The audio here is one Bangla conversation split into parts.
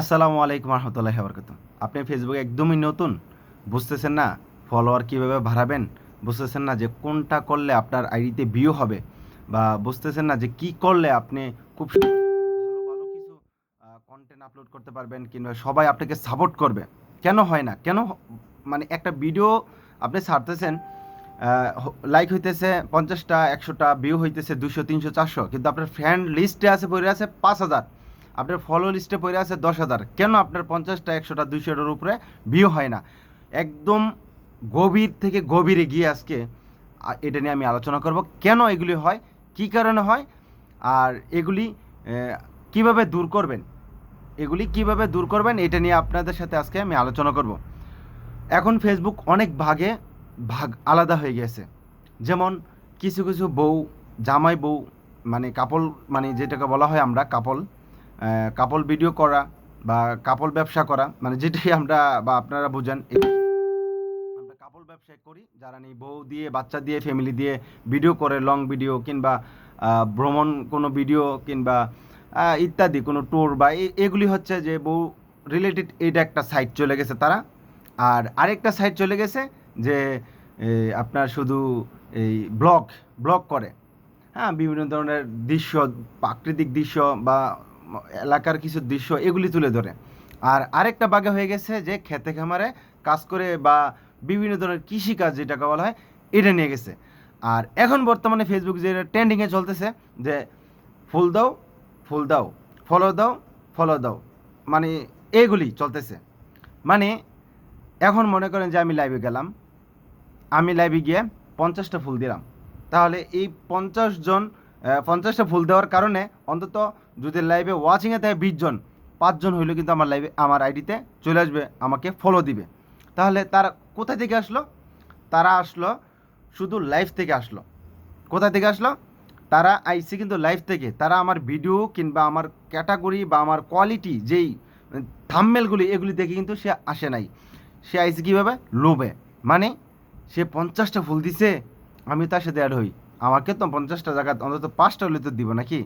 আসসালামু আলাইকুম রহমতুল্লাহি বারাকাতুহু। আপনি ফেসবুকে একদমই নতুন, বুঝতেছেন না ফলোয়ার কীভাবে বাড়াবেন, বুঝতেছেন না যে কোনটা করলে আপনার আইডিতে ভিউ হবে, বা বুঝতেছেন না যে কি করলে আপনি খুব সহজে খুব ভালো ভালো কিছু কন্টেন্ট আপলোড করতে পারবেন, কিংবা সবাই আপনাকে সাপোর্ট করবে। কেন হয় না? মানে একটা ভিডিও আপনি ছাড়তেছেন, লাইক হইতেছে 50টা 100টা, ভিউ হইতেছে 200 300 400, কিন্তু আপনার ফ্রেন্ড লিস্টে আছে পড়ে আছে 5,000, আপনার ফলো লিস্টে পড়ে আছে 10,000। কেন আপনার 50টা 100টা 200টার উপরে ভিউ হয় না? একদম গভীর থেকে গভীরে গিয়ে আজকে এটা নিয়ে আমি আলোচনা করব, কেন এগুলি হয়, কি কারণে হয়, আর এগুলি কিভাবে দূর করবেন। এটা নিয়ে আপনাদের সাথে আজকে আমি আলোচনা করব। এখন ফেসবুক অনেক ভাগ আলাদা হয়ে গেছে। যেমন কিছু কিছু বউ, জামাই বউ, মানে কাপল, মানে যেটাকে বলা হয় আমরা কাপল, কাপল ভিডিও করা বা কাপল ব্যবসা করা, মানে যেটাই আমরা বা আপনারা বুঝেন, আমরা কাপল ব্যবসা করি, যারা নেই বউ দিয়ে বাচ্চা দিয়ে ফ্যামিলি দিয়ে ভিডিও করে, লং ভিডিও কিংবা ভ্রমণ কোনো ভিডিও, কিংবা ইত্যাদি কোনো ট্যুর, বা এগুলি হচ্ছে যে বউ রিলেটেড। এটা একটা সাইট চলে গেছে তারা। আর আরেকটা সাইট চলে গেছে যে আপনার শুধু এই ব্লগ করে, হ্যাঁ, বিভিন্ন ধরনের দৃশ্য, প্রাকৃতিক দৃশ্য বা এলাকার কিছু দৃশ্য এগুলি তুলে ধরে। আর আরেকটা বাগে হয়ে গেছে যে খেতে খামারে কাজ করে বা বিভিন্ন ধরনের কৃষিকাজ যেটাকে বলা হয়, এটা নিয়ে গেছে। আর এখন বর্তমানে ফেসবুক যে ট্রেন্ডিংয়ে চলতেছে যে ফুল দাও, ফুল দাও, ফলো দাও, ফলো দাও, মানে এগুলি চলতেছে। মানে এখন মনে করেন যে আমি লাইভে গেলাম, আমি লাইভে গিয়ে 50টা ফুল দিলাম, তাহলে এই 50 জন 50টা ফুল দেওয়ার কারণে অন্তত যদি লাইভে ওয়াচিংয়ে থাকে 20 জন, 5 জন হইলেও কিন্তু আমার লাইভে আমার আইডিতে চলে আসবে, আমাকে ফলো দিবে। তাহলে তারা কোথা থেকে আসলো? তারা আসলো শুধু লাইভ থেকে আসলো। কোথা থেকে আসলো? তারা আইসি কিন্তু লাইভ থেকে। তারা আমার ভিডিও কিংবা আমার ক্যাটাগরি বা আমার কোয়ালিটি যেই থাম্বনেলগুলি এগুলি দেখে কিন্তু সে আসে নাই। সে আইসি কীভাবে? লোভে। মানে সে 50টা ফুল দিছে, আমি তার সাথে অ্যাড হই, আমাকে তো 50টা জায়গা অন্তত 5টা হলে তো দিব নাকি,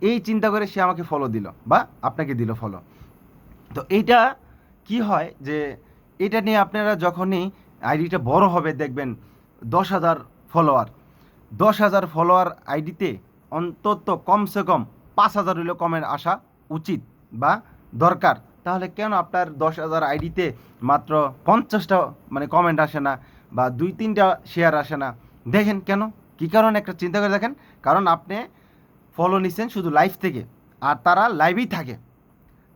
এই চিন্তা করে সে আমাকে ফলো দিল বা আপনাকে দিল ফলো। তো এইটা কি হয় যে এটা নিয়ে আপনারা যখনই আইডিটা বড় হবে দেখবেন 10,000 ফলোয়ার, 10,000 ফলোয়ার আইডিতে অন্তত কমসে কম 5,000 হইলেও কমেন্ট আসা উচিত বা দরকার। তাহলে কেন আপনার 10,000 আইডিতে মাত্র 50টা মানে কমেন্ট আসে না, বা 2-3টা শেয়ার আসে না? দেখেন কেন, কী কারণে একটা চিন্তা করে দেখেন। কারণ আপনি ফলো নিছেন শুধু লাইভ থেকে, আর তারা লাইভেই থাকে,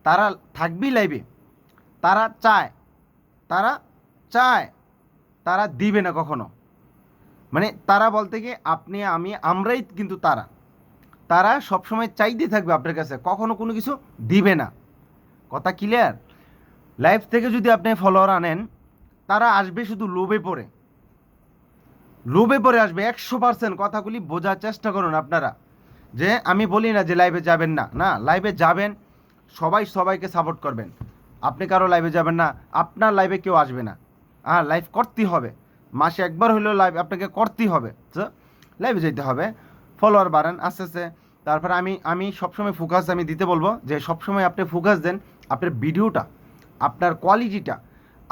তারা থাকবেই লাইভে। তারা চায়, তারা চায়, তারা দিবে না কখনো। মানে তারা বলতে কি আপনি আমি আমরাই কিন্তু তারা, তারা সবসময় চাইতে থাকবে আপনার কাছে, কখনো কোনো কিছু দিবে না। কথা ক্লিয়ার? লাইভ থেকে যদি আপনি ফলোয়ার আনেন, তারা আসবে শুধু লোভে পড়ে, লোভে পড়ে আসবে 100%। কথাগুলি বোঝার চেষ্টা করুন আপনারা। যে আমি বলি না যে লাইভে যাবেন না, না, লাইভে যাবেন, সবাই সবাইকে সাপোর্ট করবেন। আপনি কারো লাইভে যাবেন না, আপনার লাইভে কেউ আসবে না। হ্যাঁ, লাইভ করতেই হবে, মাসে একবার হলেও লাইভ আপনাকে করতেই হবে। তো লাইভে যেতে হবে, ফলোয়ার বাড়ান আস্তে আস্তে। তারপরে আমি সবসময় ফোকাস আমি দিতে বলবো যে সবসময় আপনি ফোকাস দেন আপনার ভিডিওটা, আপনার কোয়ালিটিটা,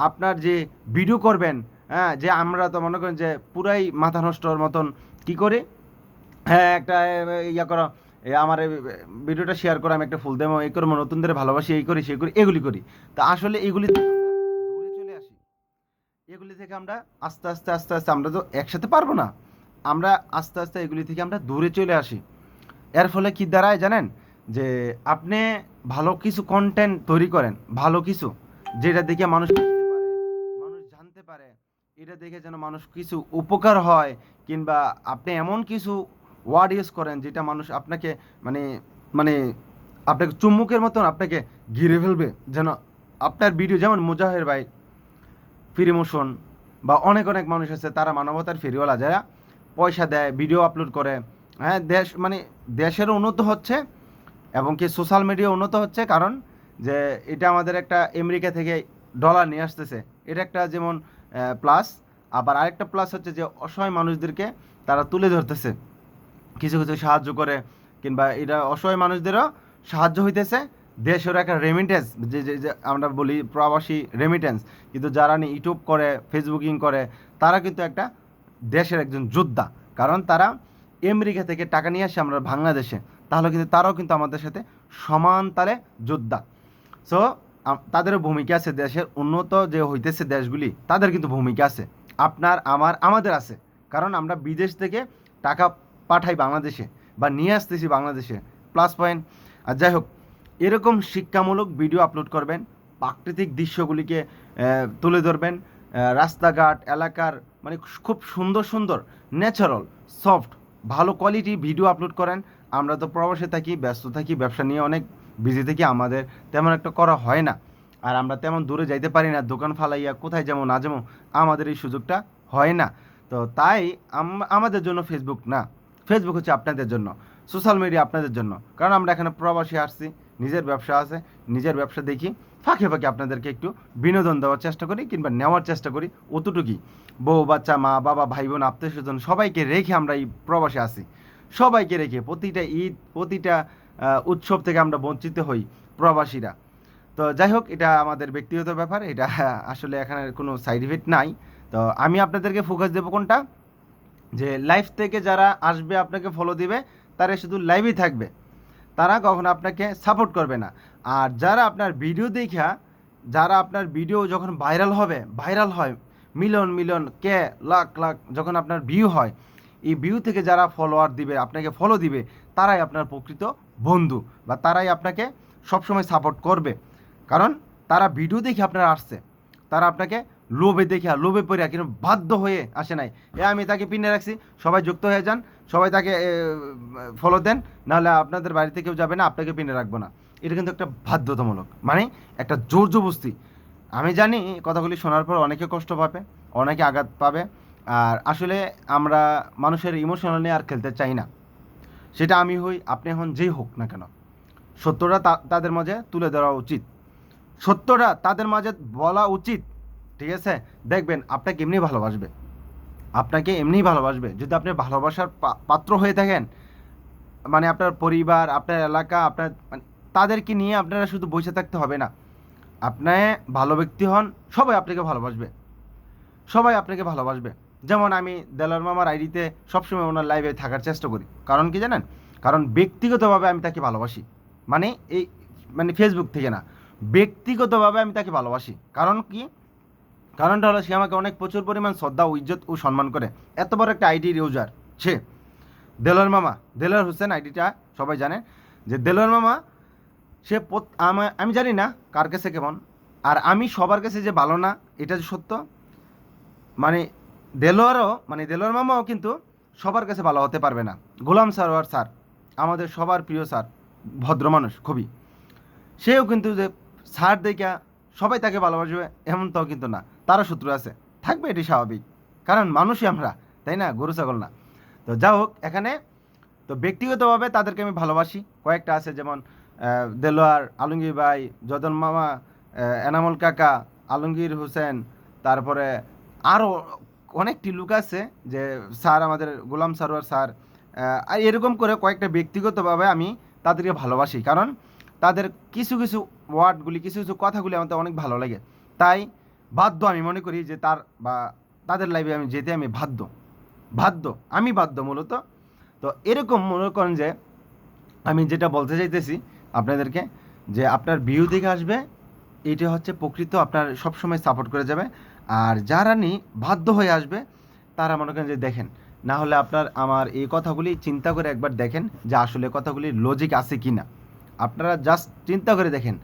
আপনার যে ভিডিও করবেন। হ্যাঁ, যে আমরা তো মনে করেন যে পুরাই মাথা নষ্টর মতন কী করে, হ্যাঁ, একটা ইয়া করো, আমার ভিডিওটা শেয়ার করো, আমি একটা ফুল দেবো, এই করবো, নতুনদের ভালোবাসি, এই করি সেই করি, এগুলি করি। তা আসলে এগুলি থেকে আমরা দূরে চলে আসি। এগুলি থেকে আমরা আস্তে আস্তে আস্তে আস্তে, আমরা তো একসাথে পারবো না, আমরা আস্তে আস্তে এগুলি থেকে আমরা দূরে চলে আসি। এর ফলে কি দাঁড়ায় জানেন? যে আপনি ভালো কিছু কন্টেন্ট তৈরি করেন, ভালো কিছু, যেটা দেখে মানুষ শিখতে পারে, মানুষ জানতে পারে, এটা দেখে যেন মানুষ কিছু উপকার হয়, কিংবা আপনি এমন কিছু ওয়ার্ড ইউজ করেন যেটা মানুষ আপনাকে মানে মানে আপনাকে চুম্বকের মতন আপনাকে ঘিরে ফেলবে। যেন আপনার ভিডিও, যেমন মুজাহের ভাই, ফ্রিমোশন, বা অনেক অনেক মানুষ আছে তারা মানবতার ফেরিওয়ালা, যারা পয়সা দেয়, ভিডিও আপলোড করে। হ্যাঁ, মানে দেশেরও উন্নত হচ্ছে, এবং কি সোশ্যাল মিডিয়া উন্নত হচ্ছে, কারণ যে এটা আমাদের একটা আমেরিকা থেকে ডলার নিয়ে আসতেছে, এটা একটা যেমন প্লাস। আবার আরেকটা প্লাস হচ্ছে যে অসহায় মানুষদেরকে তারা তুলে ধরতেছে, কিছু কিছু সাহায্য করে, কিংবা এটা অসহায় মানুষদেরও সাহায্য হইতেছে, দেশের একটা রেমিটেন্স, যে যে যে আমরা বলি প্রবাসী রেমিটেন্স, কিন্তু যারা ইউটিউব করে, ফেসবুকিং করে, তারা কিন্তু একটা দেশের একজন যোদ্ধা। কারণ তারা আমেরিকা থেকে টাকা নিয়ে আসে আমরা বাংলাদেশে, তাহলে কিন্তু তারাও কিন্তু আমাদের সাথে সমান তালে যোদ্ধা। সো তাদেরও ভূমিকা আছে, দেশের উন্নত যে হইতেছে দেশগুলি তাদের কিন্তু ভূমিকা আছে, আপনার আমার আমাদের আছে। কারণ আমরা বিদেশ থেকে টাকা পাঠাই বাংলাদেশে বা নিয়ে আসতেছি বাংলাদেশে, প্লাস পয়েন্ট। আর যাই হোক, এরকম শিক্ষামূলক ভিডিও আপলোড করবেন, প্রাকৃতিক দৃশ্যগুলিকে তুলে ধরবেন, রাস্তাঘাট এলাকার মানে খুব সুন্দর সুন্দর ন্যাচারাল সফট ভালো কোয়ালিটি ভিডিও আপলোড করেন। আমরা তো প্রবাসে থাকি, ব্যস্ত থাকি, ব্যবসা নিয়ে অনেক বিজি থাকি, আমাদের তেমন একটা করা হয় না। আর আমরা তেমন দূরে যাইতে পারি না, দোকান ফালাইয়া কোথায় যাবো না যাবো, আমাদের এই সুযোগটা হয় না। তো তাই আমাদের জন্য ফেসবুক না, ফেসবুক হচ্ছে আপনাদের জন্য, সোশ্যাল মিডিয়া আপনাদের জন্য। কারণ আমরা এখানে প্রবাসী আসছি, নিজের ব্যবসা আছে, নিজের ব্যবসা দেখি, ফাঁকে ফাঁকে আপনাদেরকে একটু বিনোদন দেওয়ার চেষ্টা করি কিংবা নেওয়ার চেষ্টা করি, অতটুকুই। বউ বাচ্চা, মা বাবা, ভাই বোন, আত্মীয় স্বজন সবাইকে রেখে আমরা এই প্রবাসে আসি, সবাইকে রেখে প্রতিটা ঈদ, প্রতিটা উৎসব থেকে আমরা বঞ্চিত হই প্রবাসীরা। তো যাই হোক, এটা আমাদের ব্যক্তিগত ব্যাপার, এটা আসলে এখানে কোনো সাইড ইফেক্ট নাই। তো আমি আপনাদেরকে ফোকাস দেবো কোনটা, যে লাইভ থেকে যারা আসবে আপনাকে ফলো দিবে, তারা শুধু লাইভই থাকবে, তারা কখনো আপনাকে সাপোর্ট করবে না। আর যারা আপনার ভিডিও দেখা, যারা আপনার ভিডিও যখন ভাইরাল হয়, মিলিয়ন মিলিয়ন কে লাখ লাখ যখন আপনার ভিউ হয়, এই ভিউ থেকে যারা ফলোয়ার দিবে, আপনাকে ফলো দিবে, তারাই আপনার প্রকৃত বন্ধু, বা তারাই আপনাকে সবসময় সাপোর্ট করবে। কারণ তারা ভিডিও দেখে আপনার আসছে, তারা আপনাকে লোভে পড়ে কিন্তু বাধ্য হয়ে আসে নাই। আমি তাকে পিনে রাখছি, সবাই যুক্ত হয়ে যান, সবাই তাকে ফলো দেন, নাহলে আপনাদের বাড়িতে কেউ যাবে না, আপনাকে পিনে রাখবো না। এটা কিন্তু একটা বাধ্যতামূলক, মানে একটা জোর জবস্তি। আমি জানি কথাগুলি শোনার পর অনেকে কষ্ট পাবে, অনেকে আঘাত পাবে। আর আসলে আমরা মানুষের ইমোশনাল নিয়ে আর খেলতে চাই না। সেটা আমি হই, আপনি হন, যেই হোক না কেন, সত্যটা তাদের মাঝে তুলে ধরা উচিত, সত্যটা তাদের মাঝে বলা উচিত। ঠিক আছে, দেখবেন আপনাকে এমনিই ভালোবাসবে যদি আপনি ভালোবাসার পাত্র হয়ে থাকেন। মানে আপনার পরিবার, আপনার এলাকা, আপনার মানে তাদেরকে নিয়ে আপনারা শুধু বসে থাকতে হবে না। আপনি ভালো ব্যক্তি হন, সবাই আপনাকে ভালোবাসবে। যেমন আমি দেলার মামার আইডিতে সবসময় ওনার লাইভে থাকার চেষ্টা করি, কারণ কি জানেন? কারণ ব্যক্তিগতভাবে আমি তাকে ভালোবাসি, মানে এই মানে ফেসবুক থেকে না, ব্যক্তিগতভাবে আমি তাকে ভালোবাসি। কারণ কি? কারণটা হলো, সে আমাকে অনেক প্রচুর পরিমাণ শ্রদ্ধা ও ইজ্জত ও সম্মান করে। এত বড় একটা আইডির ইউজার সে, দেলোয়ার মামা, দেলোয়ার হোসেন আইডিটা সবাই জানে, যে দেলোয়ার মামা সে আমি জানি না কার কাছে কেমন, আর আমি সবার কাছে যে ভালো না এটা যে সত্য। মানে দেলোয়ার মামাও কিন্তু সবার কাছে ভালো হতে পারবে না। গোলাম সারোয়ার স্যার, আমাদের সবার প্রিয় স্যার, ভদ্র মানুষ খুবই, সেও কিন্তু যে স্যার দেখা সবাই তাকে ভালোবাসবে এমন তো কিন্তু না, তারও শত্রু আছে, থাকবে, এটি স্বাভাবিক। কারণ মানুষই আমরা, তাই না? গরু ছাগল না। তো যা হোক, এখানে তো ব্যক্তিগতভাবে তাদেরকে আমি ভালোবাসি। কয়েকটা আছে, যেমন দেলোয়ার, আলমগীর ভাই, যদন মামা, এনামুল কাকা, আলমগীর হোসেন, তারপরে আরও অনেকটি লোক আছে, যে স্যার আমাদের গোলাম সারোয়ার স্যার, আর এরকম করে কয়েকটা ব্যক্তিগতভাবে আমি তাদেরকে ভালোবাসি। কারণ তাদের কিছু কিছু ওয়ার্ডগুলি, কিছু কিছু কথাগুলি আমাদের অনেক ভালো লাগে। তাই আমি মনে করি যে তাদের লাইভে আমি যেতে আমি বাধ্য মূলত। তো এরকম মনে করেন যে আমি যেটা বলতে চাইতেছি আপনাদেরকে, যে আপনার ভিউ দেখে আসবে, এইটা হচ্ছে প্রকৃত আপনার সবসময় সাপোর্ট করে যাবে। আর যারা বাধ্য হয়ে আসবে, তারা মনে করেন যে দেখেন, না হলে আপনার আমার এই কথাগুলি চিন্তা করে একবার দেখেন যে আসলে কথাগুলির লজিক আছে কি না। আপনারা জাস্ট চিন্তা করে দেখেন,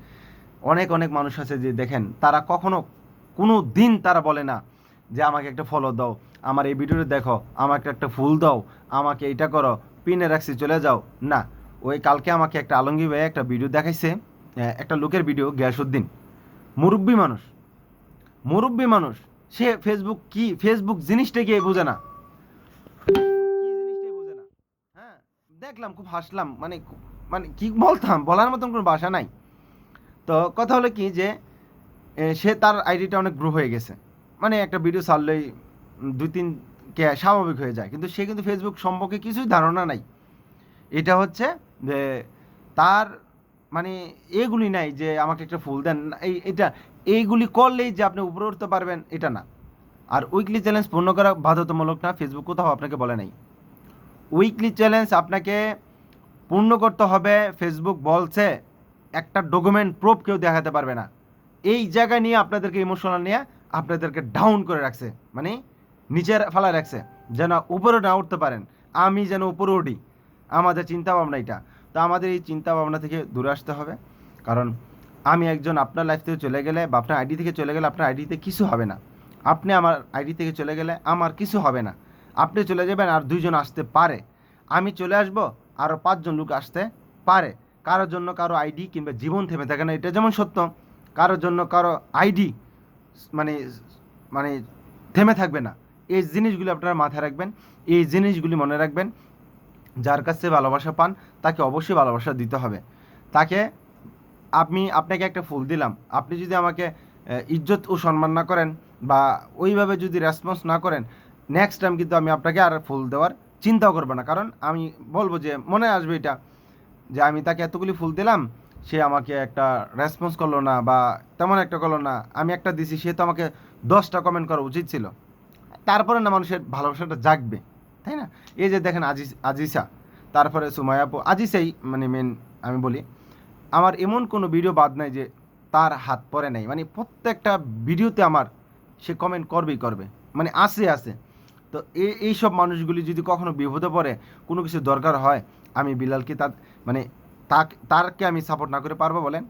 অনেক অনেক মানুষ আছে যে দেখেন, তারা কোনো দিন তারা বলে না যে আমাকে একটা ফলো দাও, আমার এই ভিডিওটা দেখো, আমাকে একটা ফুল দাও, আমাকে এইটা করো, পিনে রাখছি চলে যাও না। ওই কালকে আমাকে একটা আলমগীর ভাই একটা ভিডিও দেখাইছে, একটা লোকের ভিডিও, গ্যাসউদ্দিন, মুরব্বী মানুষ, সে ফেসবুক জিনিসটা গিয়ে বোঝে না, হ্যাঁ। দেখলাম, খুব হাসলাম, মানে মানে কি বলার মতন কোনো ভাষা নাই। তো কথা হলো কি, যে সে তার আইডিটা অনেক গ্রো হয়ে গেছে, মানে একটা ভিডিও ছাড়লেই 2-3 কে স্বাভাবিক হয়ে যায়, কিন্তু সে কিন্তু ফেসবুক সম্পর্কে কিছুই ধারণা নাই। এটা হচ্ছে যে তার মানে এগুলি নাই যে আমাকে একটা ফুল দেন, এইগুলি করলেই যে আপনি উপরে উঠতে পারবেন এটা না। আর উইকলি চ্যালেঞ্জ পূর্ণ করা বাধ্যতামূলক না, ফেসবুক কোথাও আপনাকে বলে নাই। উইকলি চ্যালেঞ্জ আপনাকে পূর্ণ করতে হবে, ফেসবুক বলছে একটা ডকুমেন্ট প্রুফ কেউ দেখাতে পারবে না। এই জায়গায় নিয়ে আপনাদেরকে ইমোশনাল নিয়ে আপনাদেরকে ডাউন করে রাখছে, মানে নিচের ফেলা রাখছে যেন উপরে না উঠতে পারেন, আমি যেন উপরে উঠি। আমাদের চিন্তা ভাবনা এটা। তো আমাদের এই চিন্তা ভাবনা থেকে দূরে আসতে হবে, কারণ আমি একজন আপনার লাইফ থেকে চলে গেলে বা আপনার আইডি থেকে চলে গেলে আপনার আইডিতে কিছু হবে না, আপনি আমার আইডি থেকে চলে গেলে আমার কিছু হবে না। আপনি চলে যাবেন আর 2 জন আসতে পারে, আমি চলে আসবো আরও 5 জন লোক আসতে পারে। কারোর জন্য কারো আইডি কিংবা জীবন থেমে থাকে না, এটা যেমন সত্য। কারোর জন্য কারো আইডি মানে মানে থেমে থাকবে না। এই জিনিসগুলি আপনারা মাথায় রাখবেন, এই জিনিসগুলি মনে রাখবেন। যার কাছে ভালোবাসা পান তাকে অবশ্যই ভালোবাসা দিতে হবে। তাকে আপনাকে একটা ফুল দিলাম, আপনি যদি আমাকে ইজ্জত ও সম্মান না করেন বা ওইভাবে যদি রেসপন্স না করেন, নেক্সট টাইম কিন্তু আমি আপনাকে আর ফুল দেওয়ার চিন্তাও করবো না। কারণ আমি বলবো যে মনে আসবে এটা, যে আমি তাকে এতগুলি ফুল দিলাম, সে আমাকে একটা রেসপন্স করলো না বা তেমন একটা করলো না, আমি একটা দিছি, সে তো আমাকে 10টা কমেন্ট করা উচিত ছিল। তারপরে না মানুষের ভালোবাসাটা জাগবে, তাই না? এই যে দেখেন আজিসা, তারপরে সুমাইয়া আপু, আজিসাই মানে মেন আমি বলি, আমার এমন কোনো ভিডিও বাদ নাই যে তার হাত পড়ে নাই, মানে প্রত্যেকটা ভিডিওতে আমার সে কমেন্ট করবেই করবে, মানে আছে। তো এইসব মানুষগুলি যদি কখনো বিপদে পড়ে, কোনো কিছু দরকার হয়, আমি বিলালকে মানে তারকে আমি সাপোর্ট না করে পারবো বলেন?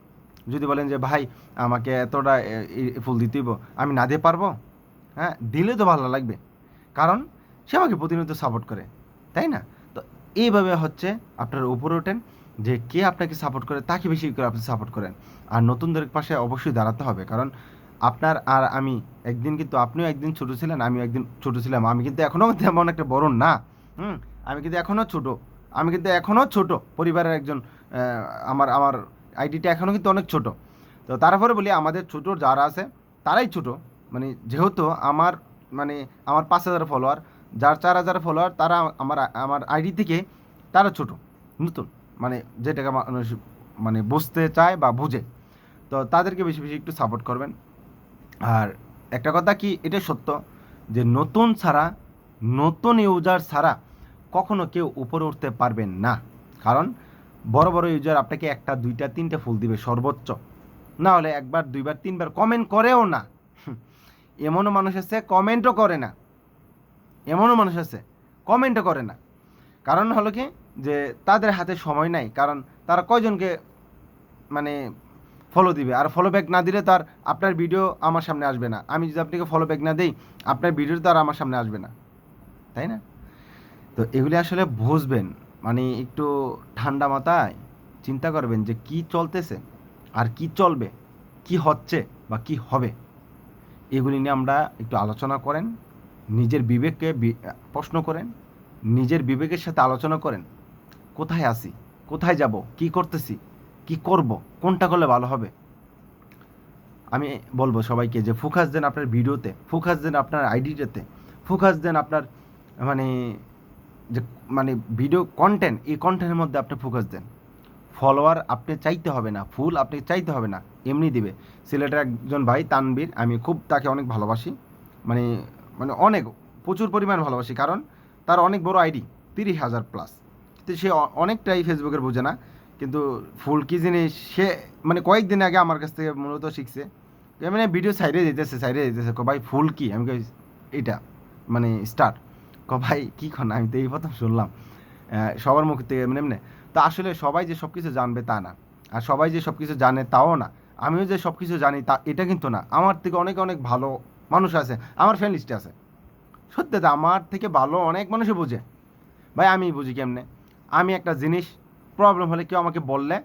যদি বলেন যে ভাই আমাকে এতটা ফুল দিতেইব, আমি না দিয়ে পারবো? হ্যাঁ, দিলে তো ভালো লাগবে, কারণ সে আমাকে প্রতিনিয়ত সাপোর্ট করে, তাই না? তো এইভাবে হচ্ছে আপনারা উপরে ওঠেন, যে কে আপনাকে সাপোর্ট করে তাকে বেশি করে আপনি সাপোর্ট করেন। আর নতুনদের পাশে অবশ্যই দাঁড়াতে হবে, কারণ আপনার আর আমি একদিন, কিন্তু আপনিও একদিন ছোটো ছিলেন, আমিও একদিন ছোটো ছিলাম। আমি কিন্তু এখনও তেমন একটা বড় না, আমি কিন্তু এখনও ছোটো, পরিবারের একজন। আমার আমার আইডিটা এখনও কিন্তু অনেক ছোট। তো তারপরে বলি আমাদের ছোটো যারা আছে তারাই ছোটো, মানে যেহেতু মানে আমার 5,000 ফলোয়ার, যার 4,000 ফলোয়ার, তারা আমার আইডি থেকে তারা ছোট, নতুন, মানে যেটাকে মানুষ মানে বুঝতে চায় বা বুঝে। তো তাদেরকে বেশি বেশি একটু সাপোর্ট করবেন। আর একটা কথা কি, এটা সত্য যে নতুন ইউজার ছাড়া কখনো কেউ উপরে উঠতে পারবেন না। কারণ বড় বড় ইউজার আপনাকে 1টা 2টা 3টা ফুল দিবে সর্বোচ্চ, না হলে 1বার 2বার 3বার কমেন্ট করেও না। এমনও মানুষ আছে কমেন্টও করে না, কমেন্টও করে না। কারণ হলো কি, যে তাদের হাতে সময় নাই, কারণ তারা কয়জনকে মানে ফলো দিবে, আর ফলো ব্যাক না দিলে তার আপনার ভিডিও আমার সামনে আসবে না। আমি যদি আপনাকে ফলো ব্যাক না দিই, আপনার ভিডিও তো আর আমার সামনে আসবে না, তাই না? তো এগুলি আসলে বুঝবেন, মানে একটু ঠান্ডা মাথায় চিন্তা করবেন যে কি চলতেছে আর কি চলবে, কি হচ্ছে বা কি হবে, এগুলি নিয়ে আমরা একটু আলোচনা করেন। নিজের বিবেককে প্রশ্ন করেন, নিজের বিবেকের সাথে আলোচনা করেন, কোথায় আছি, কোথায় যাব, কি করতেছি, কি করব, কোনটা করলে ভালো হবে। আমি বলবো সবাইকে যে ফোকাস দেন আপনার ভিডিওতে, ফোকাস দেন আপনার আইডিটাতে, ফোকাস দেন আপনার মানে যে মানে ভিডিও কন্টেন্ট, এই কন্টেন্টের মধ্যে আপনি ফোকাস দেন। ফলোয়ার আপনি চাইতে হবে না, ফুল আপনি চাইতে হবে না, এমনি দিবে। সিলেটের একজন ভাই তানবীর, আমি খুব তাকে অনেক ভালোবাসি, মানে মানে অনেক প্রচুর পরিমাণ ভালোবাসি, কারণ তার অনেক বড় আইডি, 30,000 প্লাস। তো সে অনেকটাই ফেসবুকের বোঝে না, কিন্তু ফুল কী জিনিস সে মানে কয়েকদিন আগে আমার কাছ থেকে মূলত শিখছে। মানে ভিডিও সাইডে যেতেছে ভাই ফুল কি, আমি কই এইটা মানে স্টার্ট, ভাই কী খন, আমি তো এই প্রথম শুনলাম সবার মুখ থেকে এমনি। তা আসলে সবাই যে সব কিছু জানবে তা না, আর সবাই যে সব কিছু জানে তাও না, আমিও যে সব কিছু জানি তা এটা কিন্তু না। আমার থেকে অনেক অনেক ভালো মানুষ আছে, আমার ফ্রেন্ড লিস্টে আছে, সত্যি তো আমার থেকে ভালো অনেক মানুষই বোঝে। ভাই আমি বুঝি কেমনে, আমি একটা জিনিস প্রবলেম হলে কেউ আমাকে বললে,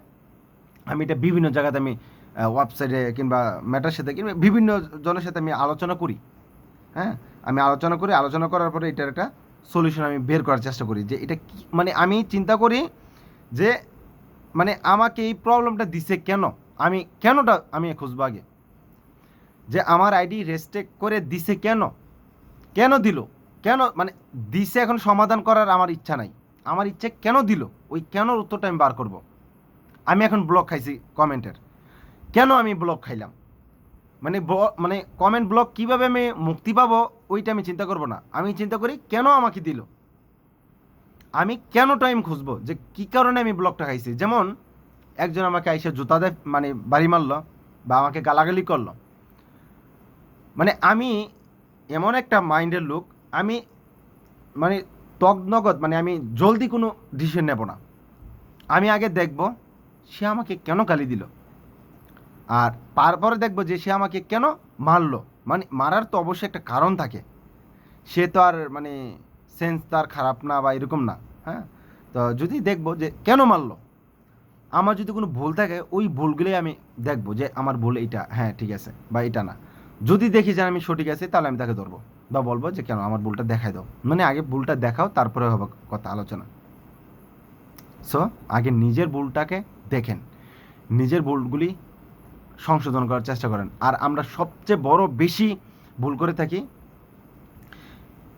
আমি এটা বিভিন্ন জায়গাতে আমি ওয়েবসাইটে কিংবা ম্যাটার সাথে কিংবা বিভিন্ন জনের সাথে আমি আলোচনা করি। হ্যাঁ, আমি আলোচনা করার পরে এটার একটা সলিউশন আমি বের করার চেষ্টা করি, যে এটা কি, মানে আমি চিন্তা করি যে মানে আমাকে এই প্রবলেমটা দিছে কেন, কেনটা আমি খুঁজবো আগে, যে আমার আইডি রেস্ট্রিক্ট করে দিছে কেন দিল, মানে দিছে, এখন সমাধান করার আমার ইচ্ছা নাই, আমার ইচ্ছে কেন দিল, ওই কেন উত্তরটা আমি বার করব। আমি এখন ব্লক খাইছি কমেন্টের। কেন আমি ব্লক খাইলাম? মানে মানে কমেন্ট ব্লক কীভাবে আমি মুক্তি পাবো ওইটা আমি চিন্তা করব না, আমি চিন্তা করি কেন আমাকে দিল, আমি কেন টাইম খুঁজবো যে কী কারণে আমি ব্লকটা খাইছি। যেমন একজন আমাকে আইসে জুতা দেয় মানে বাড়ি মারলো বা আমাকে গালাগালি করলো, মানে আমি এমন একটা মাইন্ডের লোক, আমি মানে তগনগদ মানে আমি জলদি কোনো ডিসিশন নেব না। আমি আগে দেখব সে আমাকে কেন গালি দিল, আর তারপরে দেখব যে সে আমাকে কেন মারলো। মানে মারার তো অবশ্যই একটা কারণ থাকে, সে তো আর মানে সেন্স তার খারাপ না বা এরকম না। হ্যাঁ, তো যদি দেখব যে কেন মারলো, আমার যদি কোনো ভুল থাকে ওই ভুলগুলোই আমি দেখব যে আমার ভুল এইটা, হ্যাঁ ঠিক আছে, বা এটা না। যদি দেখি যে আমি সঠিক আছি তাহলে আমি তাকে ধরবো বা বলবো যে কেন আমার ভুলটা দেখাই দাও, মানে আগে ভুলটা দেখাও তারপরে হবে কথা আলোচনা। সো আগে নিজের ভুলটাকে দেখেন, নিজের ভুলগুলি সংশোধন করার চেষ্টা করেন। আর আমরা সবচেয়ে বড় বেশি ভুল করে থাকি,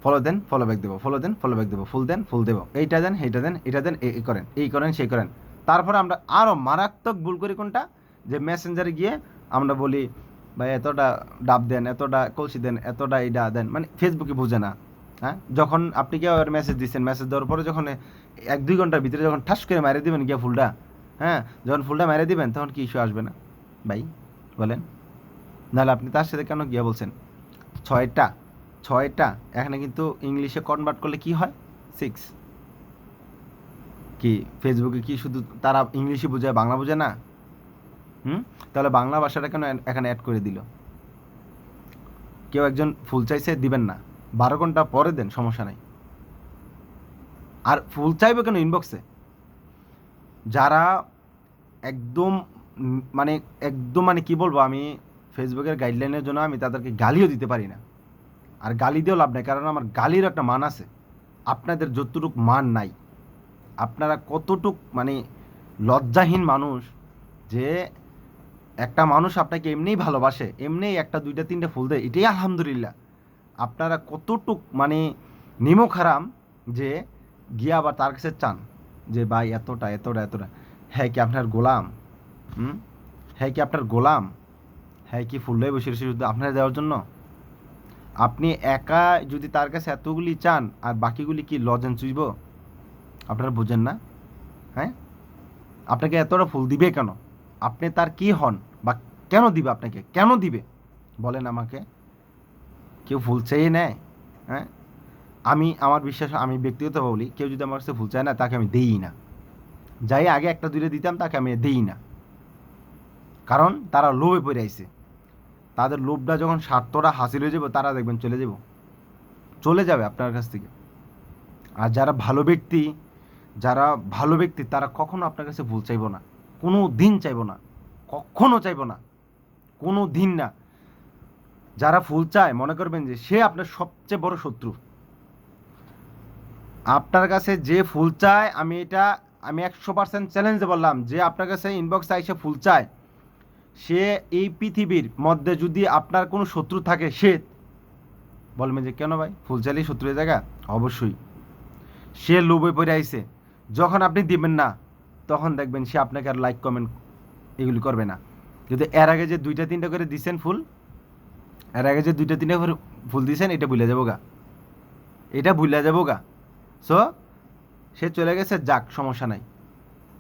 ফলো দেন ফলো ব্যাক দেবো, ফলো দেন ফলো ব্যাক দেবো, ফুল দেন ফুল দেবো, এইটা দেন এইটা দেন এটা দেন, এই করেন এই করেন সেই করেন। তারপরে আমরা আরও মারাত্মক ভুল করি কোনটা, যে মেসেঞ্জারে গিয়ে আমরা বলি ভাই এতটা ডাব দেন, এতটা কলসি দেন, এতটা এইটা দেন, মানে ফেসবুকে বুঝে না। হ্যাঁ, যখন আপনি কেউ মেসেজ দিচ্ছেন, মেসেজ দেওয়ার পরে যখন 1-2 ঘন্টার ভিতরে যখন ঠাস করে মেরে দিবেন গিয়ে ফুলটা, হ্যাঁ যখন ফুলটা মেরে দিবেন তখন কি ইস্যু আসবে না ভাই বলেন? নাহলে আপনি তার সাথে কেন গিয়ে বলছেন 6টা এখানে কিন্তু ইংলিশে কনভার্ট করলে কি হয় 6। কি ফেসবুকে কি শুধু তারা ইংলিশে বোঝায় বাংলা বোঝে না? তাহলে বাংলা ভাষাটা কেন এখানে অ্যাড করে দিল? কেউ একজন ফুল চাইছে দিবেন না, 12 ঘন্টা পরে দেন, সমস্যা নাই। আর ফুল চাইবে কেন ইনবক্সে? যারা একদম মানে একদম মানে কি বলবো, আমি ফেসবুকের গাইডলাইনের জন্য আমি তাদেরকে গালিও দিতে পারি না। আর গালি দিয়েও লাভ নাই, কারণ আমার গালির একটা মান আছে, আপনাদের যতটুক মান নাই। আপনারা কতটুক মানে লজ্জাহীন মানুষ, যে একটা মানুষ আপনাকে এমনিই ভালোবাসে, এমনিই 1টা 2টা 3টা ফুল দেয়, এটাই আলহামদুলিল্লাহ। আপনারা কতটুক মানে নিমক হারাম যে গিয়ে আবার তার কাছে চান যে ভাই এতটা এতটা এতটা। হ্যাঁ কি আপনার গোলাম? হ্যাঁ কি আপনার গোলাম? হ্যাঁ কি ফুলটাই বসে রয়েছে শুধু আপনারা দেওয়ার জন্য? আপনি একা যদি তার কাছে এতগুলি চান আর বাকিগুলি কি লজেন চুইব? আপনারা বুঝেন না? হ্যাঁ, আপনাকে এতটা ফুল দিবে কেন? আপনি তার কি হন বা কেন দিবে আপনাকে, কেন দিবে বলেন আমাকে? কেউ ফুল চেয়ে নেয়? হ্যাঁ, আমি আমার বিশ্বাস, আমি ব্যক্তিগতভাবে বলি, কেউ যদি আমার কাছে ফুল চায় না তাকে আমি দেই না। যাই আগে 1টা 2টা দিতাম, তাকে আমি দেই না, কারণ তারা লোভে পড়ে আইছে। তাদের লোভটা যখন স্বার্থটা হাসিল হয়ে যাবে, তারা দেখবেন চলে যাবে আপনার কাছ থেকে। আর যারা ভালো ব্যক্তি তারা কখনো আপনার কাছে ভুল চাইবো না, কোনো দিন চাইবো না, কখনো চাইবো না, কোনো দিন না। যারা ফুল চায় মনে করবেন যে সে আপনার সবচেয়ে বড় শত্রু। আপনার কাছে যে ফুল চায়, আমি 100% চ্যালেঞ্জে বললাম, যে আপনার কাছে ইনবক্সে এসে ফুল চায়, সে এই পৃথিবীর মধ্যে যদি আপনার কোনো শত্রু থাকে, সে বলবেন যে কেন ভাই ফুল চাইলেই শত্রু হয়ে জায়গা? অবশ্যই সে লোভে পড়ে আইছে। যখন আপনি দিবেন না তখন দেখবেন সে আপনাকে আর লাইক কমেন্ট এগুলি করবে না। যদি এর আগে যে 2টা 3টা করে দিছেন ফুল, এর আগে যে 2টা 3টা করে ফুল দিছেন, এটা ভুলে যাবো গা। সো সে চলে গেছে, যাক সমস্যা নাই,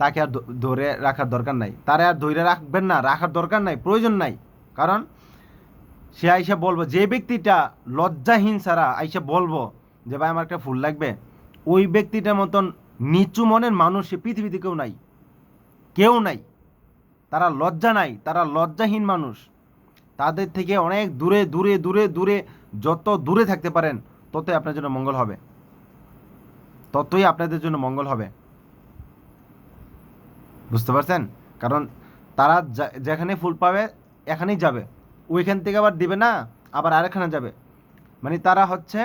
তাকে আর ধরে রাখার দরকার নাই, তারে আর ধরে রাখবেন না, রাখার দরকার নাই, প্রয়োজন নাই। কারণ সে আইসা বলবো, যে ব্যক্তিটা লজ্জাহীন ছাড়া আইসা বলবো যে ভাই আমার একটা ফুল লাগবে, ওই ব্যক্তিটার মতন নিচু মনের মানুষ সে পৃথিবীতে কেউ নাই। তারা লজ্জা নাই, তারা লজ্জাহীন মানুষ। তাদের থেকে অনেক দূরে দূরে দূরে দূরে, যত দূরে থাকতে পারেন ততই আপনার জন্য মঙ্গল হবে, ততই আপনাদের জন্য মঙ্গল হবে। বুঝতে পারছেন? কারণ তারা যেখানে ফুল পাবে এখানেই যাবে, ওইখান থেকে আবার দিবে না, আবার আরেকখানে যাবে। মানে তারা হচ্ছে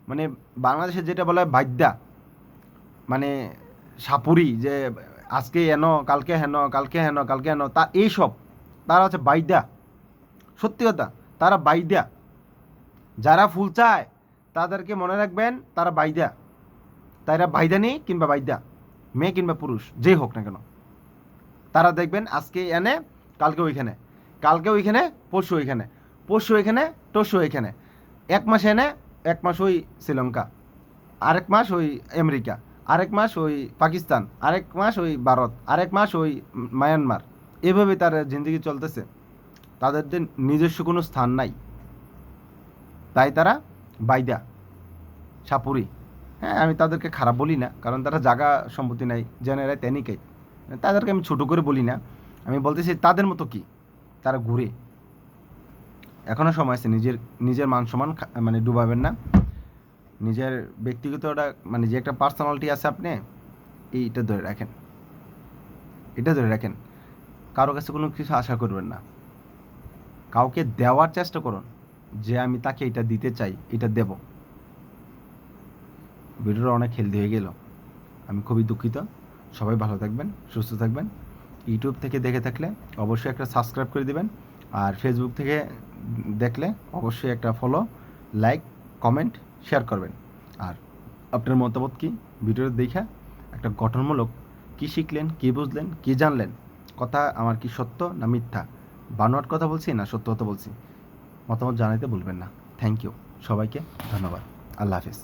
মানে বাংলাদেশে যেটা বলা হয় বাদ্যা, মানে সাপুরি, যে আজকে হেন কালকে হেন কালকে হেন কালকে হেন, তা এইসব তারা হচ্ছে বাইদা। সত্যি কথা, তারা বাইদা। যারা ফুল চায় তাদেরকে মনে রাখবেন, তারা বাইদা। তাইরা বাইদা নেই কিংবা বাইদা, মেয়ে কিংবা পুরুষ যেই হোক না কেন। তারা দেখবেন আজকে এনে কালকে ওইখানে, কালকে ওইখানে, পরশু ওইখানে, পরশু ওইখানে, টরশু ওইখানে, এক মাস এনে এক মাস ওই শ্রীলঙ্কা, আরেক মাস ওই আমেরিকা, আরেক মাস ওই পাকিস্তান, আরেক মাস ওই ভারত, আরেক মাস ওই মায়ানমার। এভাবে তার জিন্দগি চলতেছে, তাদের নিজস্ব কোনো স্থান নাই, তাই তারা বাইদা সাপুরি। হ্যাঁ, আমি তাদেরকে খারাপ বলি না, কারণ তারা জায়গা সম্পত্তি নাই, জেনেরাই তেনিকাই, তাদেরকে আমি ছোটো করে বলি না। আমি বলতেছি তাদের মতো কি, তারা ঘুরে। এখনও সময় আছে, নিজের নিজের মান সম্মান মানে ডুবাবেন না, নিজের ব্যক্তিগতটা মানে যে একটা পার্সোনালিটি আছে আপনি এইটা ধরে রাখেন, এটা ধরে রাখেন। কারো কাছে কোনো কিছু আশা করবেন না, কাউকে দেওয়ার চেষ্টা করুন যে আমি তাকে এটা দিতে চাই, এটা দেব। ভিডিওটা অনেক হেলদি হয়ে গেল, আমি খুবই দুঃখিত। সবাই ভালো থাকবেন, সুস্থ থাকবেন। ইউটিউব থেকে দেখে থাকলে অবশ্যই একটা সাবস্ক্রাইব করে দিবেন, আর ফেসবুক থেকে দেখলে অবশ্যই একটা ফলো, লাইক, কমেন্ট, শেয়ার করবেন। আর আপনার মতামত কি ভিডিওটা দেখে একটা গঠনমূলক কী শিখলেন, কী বুঝলেন, কী জানলেন, কথা আমার কি সত্য না মিথ্যা, বানোয়াট কথা বলছি না সত্য কথা বলছি, মতামত জানাইতে ভুলবেন না। থ্যাংক ইউ, সবাইকে ধন্যবাদ। আল্লাহ হাফিজ।